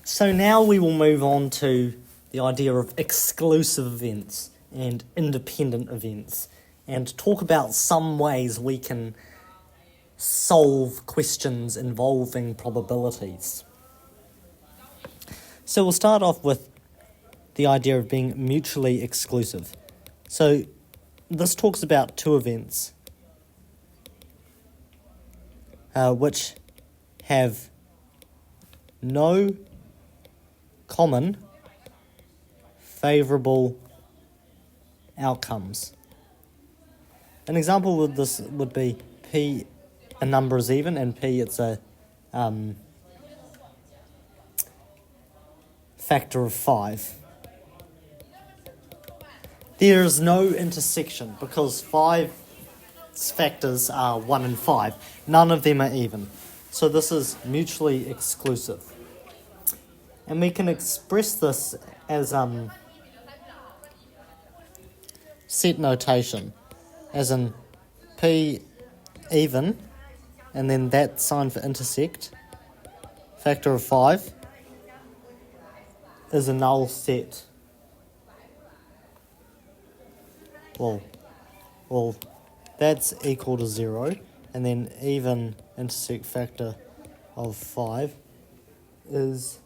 So now we will move on to the idea of exclusive events and independent events, and talk about some ways we can solve questions involving probabilities. So we'll start off with the idea of being mutually exclusive. So this talks about two events which have no common favourable outcomes. An example of this would be P, a number is even, and P, it's a factor of 5. There is no intersection because 5 factors are 1 and 5. None of them are even. So this is mutually exclusive. And we can express this as set notation, as in P even, and then that sign for intersect, factor of 5, is a null set. Well, that's equal to 0, and then even intersect factor of 5 is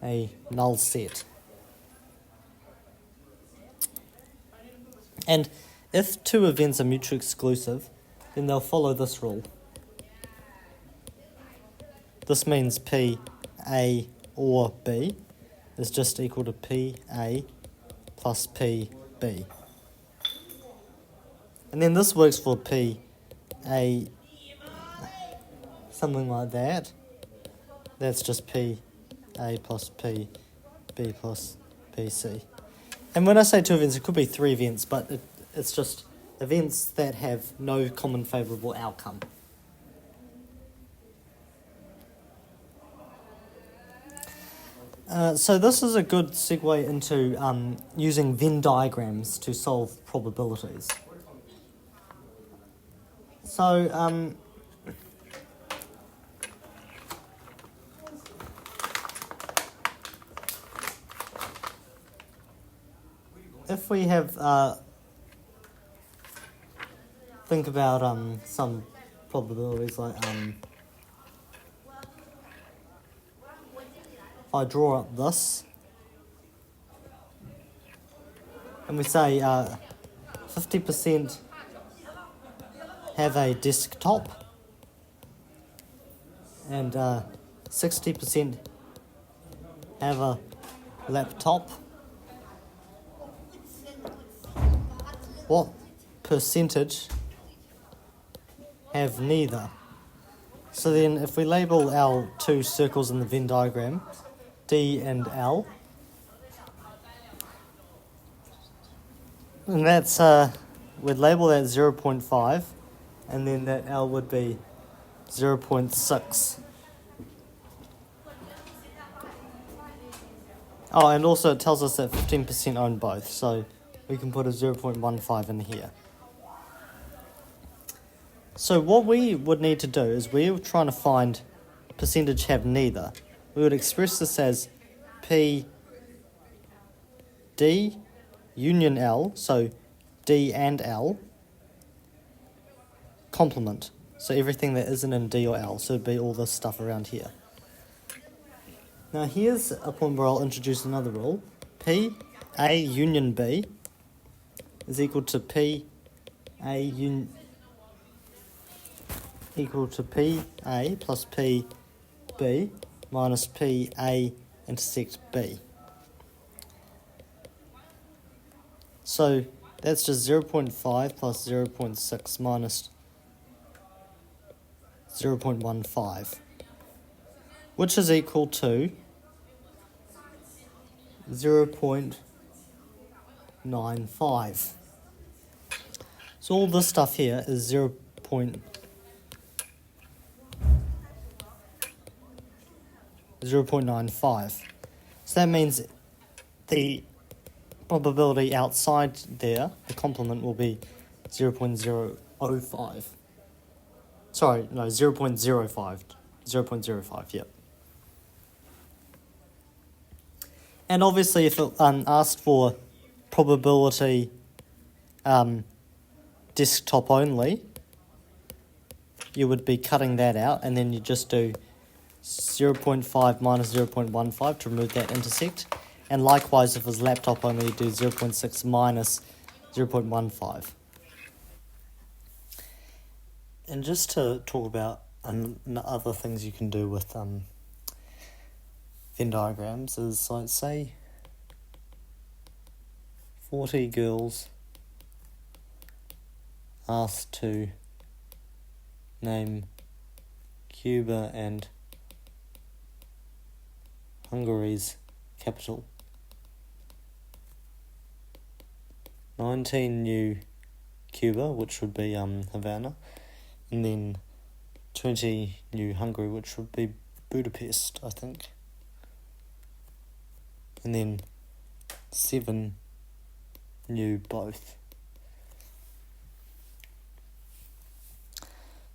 a null set. And if two events are mutually exclusive, then they'll follow this rule. This means P, A, or B is just equal to P, A plus P, B. And then this works for P, A, something like that. That's just P, A plus P, B plus B, C. And when I say two events, it could be three events, but it's just events that have no common favourable outcome. So this is a good segue into using Venn diagrams to solve probabilities. So if we have think about some probabilities like if I draw up this and we say 50% have a desktop and 60% have a laptop, what percentage have neither? So then if we label our two circles in the Venn diagram, D and L, and that's, we'd label that 0.5, and then that L would be 0.6. Oh, and also it tells us that 15% own both, so we can put a 0.15 in here. So what we would need to do is we're trying to find percentage have neither. We would express this as P D union L, so D and L, complement. So everything that isn't in D or L, so it'd be all this stuff around here. Now here's a point where I'll introduce another rule. P A union B is equal to P A equal to P A plus P B minus P A intersect B. So that's just 0.5 plus 0.6 minus 0.15, which is equal to 0.95. So all this stuff here is 0.95. So that means the probability outside there, the complement, will be 0.005. Sorry, no, 0.05. 0.05, yep. And obviously if it asked for probability desktop only, you would be cutting that out, and then you just do 0.5 minus 0.15 to remove that intersect. And likewise, if it's laptop only, you do 0.6 minus 0.15. And just to talk about other things you can do with Venn diagrams is, like, say 40 girls asked to name Cuba and Hungary's capital. 19 knew Cuba, which would be Havana, and then 20 knew Hungary, which would be Budapest, I think. And then 7 knew both.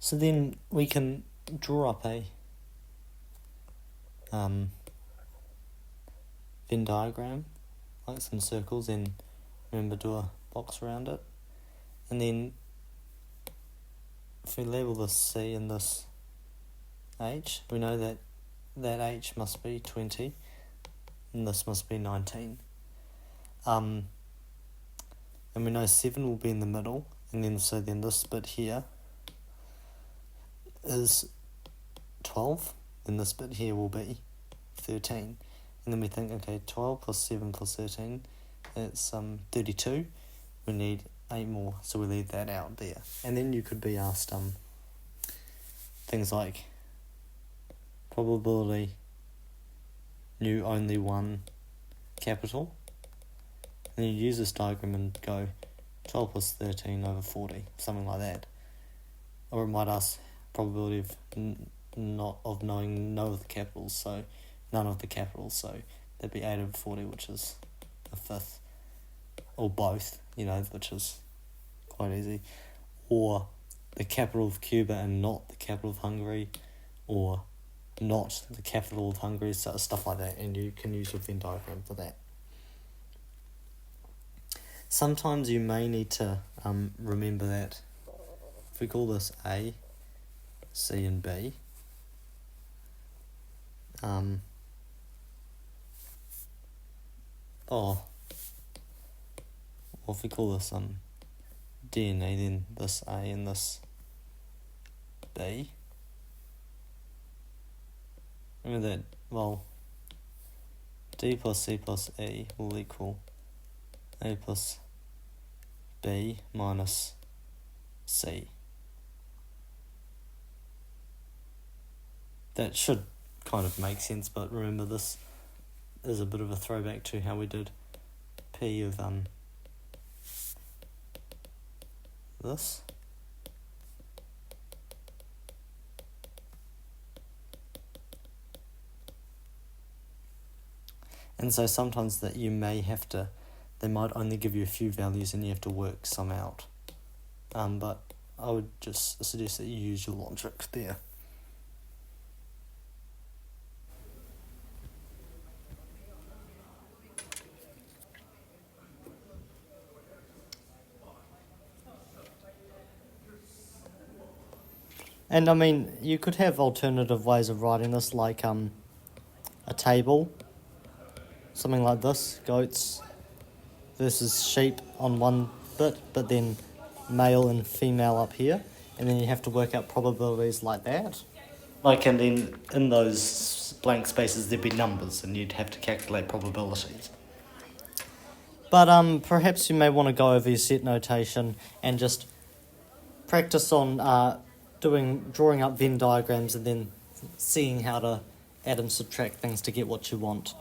So then we can draw up a Venn diagram, like some circles, and remember, do a box around it. And then if we label this C and this H, we know that that H must be 20 and this must be 19. And we know 7 will be in the middle, and then so then this bit here is 12, and this bit here will be 13. And then we think, okay, 12 plus 7 plus 13, it's 32. We need 8 more, so we leave that out there. And then you could be asked things like probability knew only one capital, and then you use this diagram and go 12 plus 13 over 40, something like that. Or it might ask probability of not of knowing none of the capitals, so that'd be 8 over 40, which is a fifth, or both, which is quite easy. Or the capital of Cuba and not the capital of Hungary, or not the capital of Hungary, so stuff like that, and you can use your Venn diagram for that. Sometimes you may need to remember that if we call this A, C and B, or if we call this D and E, then this A and this B. Remember that, D plus C plus E will equal A plus B minus C. That should kind of make sense, but remember this is a bit of a throwback to how we did P of this. And so sometimes that you may have to, they might only give you a few values and you have to work some out. But I would just suggest that you use your logic there. And I mean, you could have alternative ways of writing this, like a table, something like this, goats versus sheep on one bit, but then male and female up here, and then you have to work out probabilities like that. And then in those blank spaces there'd be numbers, and you'd have to calculate probabilities. But perhaps you may want to go over your set notation and just practice on drawing up Venn diagrams and then seeing how to add and subtract things to get what you want.